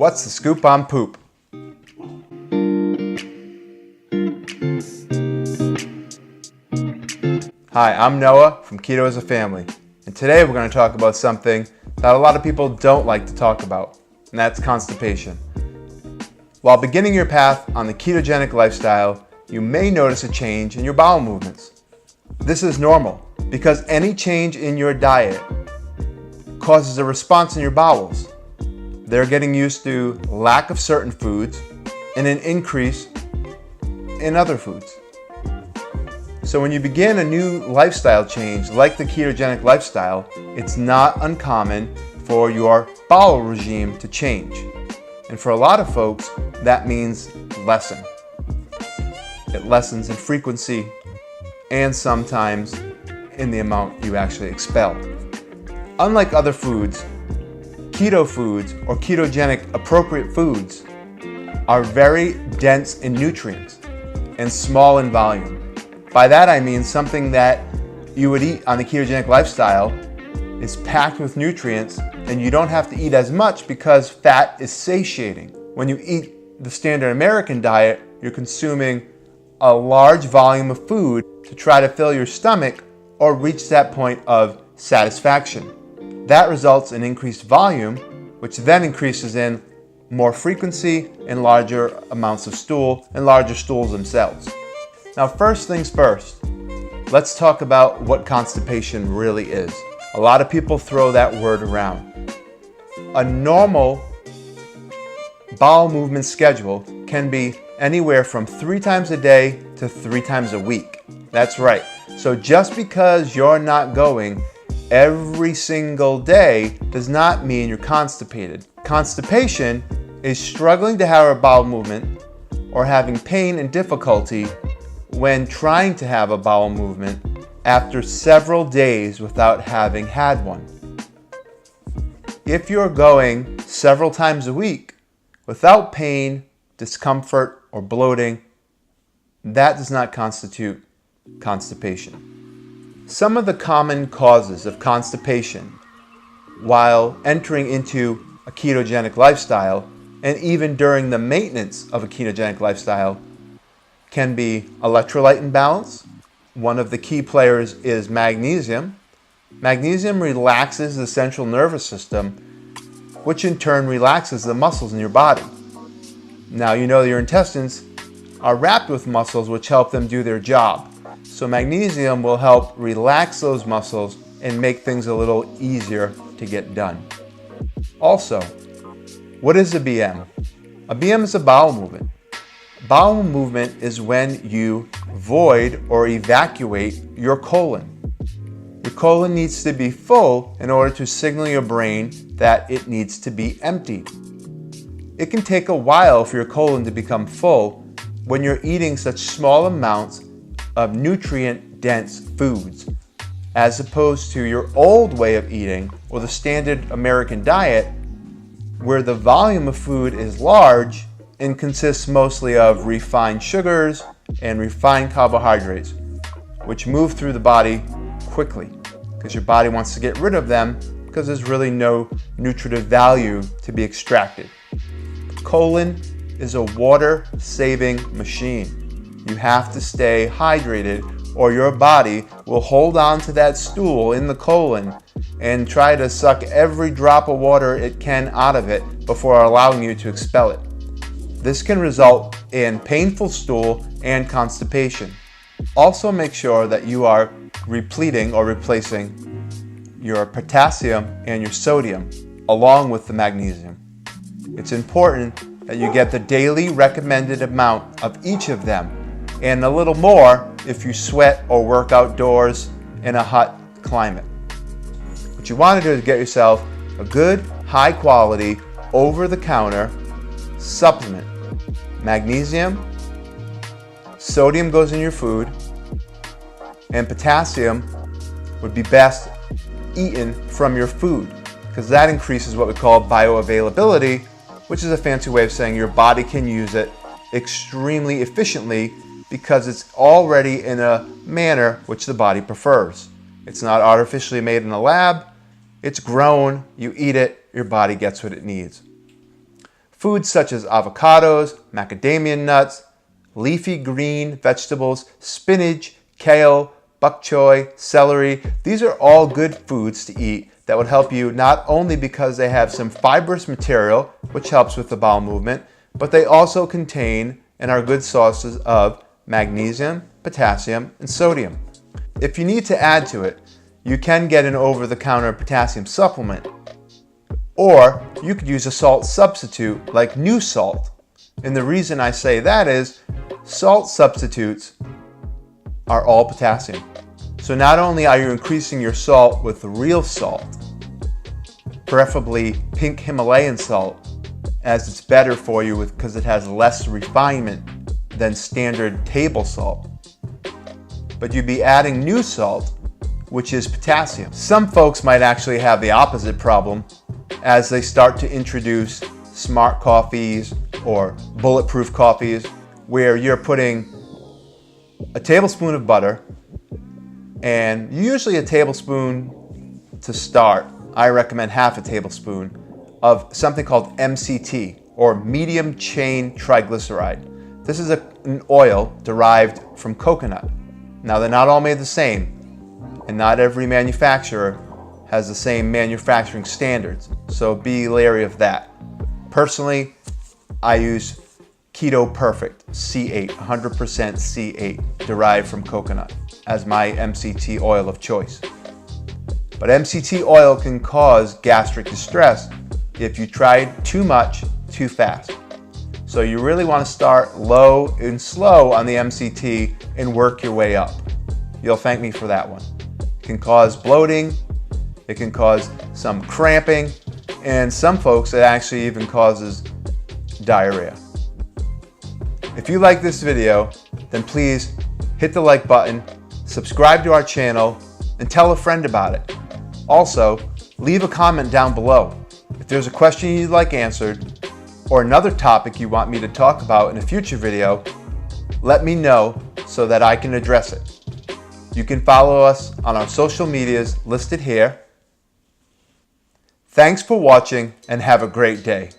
What's the scoop on poop? Hi, I'm Noah from Keto as a Family, and today we're going to talk about something that a lot of people don't like to talk about, and that's constipation. While beginning your path on the ketogenic lifestyle, you may notice a change in your bowel movements. This is normal because any change in your diet causes a response in your bowels. They're getting used to lack of certain foods and an increase in other foods. So when you begin a new lifestyle change like the ketogenic lifestyle, it's not uncommon for your bowel regime to change. And for a lot of folks, that means lessen. It lessens in frequency and sometimes in the amount you actually expel. Unlike other foods, keto foods or ketogenic appropriate foods are very dense in nutrients and small in volume. By that I mean something that you would eat on the ketogenic lifestyle is packed with nutrients and you don't have to eat as much because fat is satiating. When you eat the standard American diet, you're consuming a large volume of food to try to fill your stomach or reach that point of satisfaction. That results in increased volume, which then increases in more frequency and larger amounts of stool and larger stools themselves. Now, first things first, let's talk about what constipation really is. A lot of people throw that word around. A normal bowel movement schedule can be anywhere from 3 times a day to 3 times a week. That's right. So just because you're not going every single day does not mean you're constipated. Constipation is struggling to have a bowel movement or having pain and difficulty when trying to have a bowel movement after several days without having had one. If you're going several times a week without pain, discomfort, or bloating, that does not constitute constipation. Some of the common causes of constipation while entering into a ketogenic lifestyle and even during the maintenance of a ketogenic lifestyle can be electrolyte imbalance. One of the key players is magnesium. Magnesium relaxes the central nervous system, which in turn relaxes the muscles in your body. Now you know that your intestines are wrapped with muscles which help them do their job. So magnesium will help relax those muscles and make things a little easier to get done. Also, what is a BM? A BM is a bowel movement. Bowel movement is when you void or evacuate your colon. Your colon needs to be full in order to signal your brain that it needs to be emptied. It can take a while for your colon to become full when you're eating such small amounts of nutrient-dense foods, as opposed to your old way of eating or the standard American diet, where the volume of food is large and consists mostly of refined sugars and refined carbohydrates, which move through the body quickly because your body wants to get rid of them because there's really no nutritive value to be extracted. Colon is a water-saving machine. You have to stay hydrated or your body will hold on to that stool in the colon and try to suck every drop of water it can out of it before allowing you to expel it. This can result in painful stool and constipation. Also make sure that you are repleting or replacing your potassium and your sodium along with the magnesium. It's important that you get the daily recommended amount of each of them and a little more if you sweat or work outdoors in a hot climate. What you want to do is get yourself a good, high quality, over-the-counter supplement. Magnesium, sodium goes in your food, and potassium would be best eaten from your food because that increases what we call bioavailability, which is a fancy way of saying your body can use it extremely efficiently because it's already in a manner which the body prefers. It's not artificially made in a lab. It's grown, you eat it, your body gets what it needs. Foods such as avocados, macadamia nuts, leafy green vegetables, spinach, kale, bok choy, celery. These are all good foods to eat that would help you not only because they have some fibrous material, which helps with the bowel movement, but they also contain and are good sources of magnesium, potassium, and sodium. If you need to add to it, you can get an over-the-counter potassium supplement, or you could use a salt substitute like new salt. And the reason I say that is salt substitutes are all potassium. So not only are you increasing your salt with real salt, preferably pink Himalayan salt, as it's better for you because it has less refinement than standard table salt, but you'd be adding new salt, which is potassium. Some folks might actually have the opposite problem as they start to introduce smart coffees or bulletproof coffees, where you're putting a tablespoon of butter, and usually a tablespoon to start. I recommend half a tablespoon of something called MCT, or medium chain triglyceride. This is an oil derived from coconut. Now, they're not all made the same, and not every manufacturer has the same manufacturing standards, so be leery of that. Personally, I use Keto Perfect C8, 100% C8, derived from coconut, as my MCT oil of choice. But MCT oil can cause gastric distress if you try too much too fast. So you really want to start low and slow on the MCT and work your way up. You'll thank me for that one. It can cause bloating, it can cause some cramping, and some folks it actually even causes diarrhea. If you like this video, then please hit the like button, subscribe to our channel, and tell a friend about it. Also, leave a comment down below. If there's a question you'd like answered, or another topic you want me to talk about in a future video, let me know so that I can address it. You can follow us on our social medias listed here. Thanks for watching and have a great day.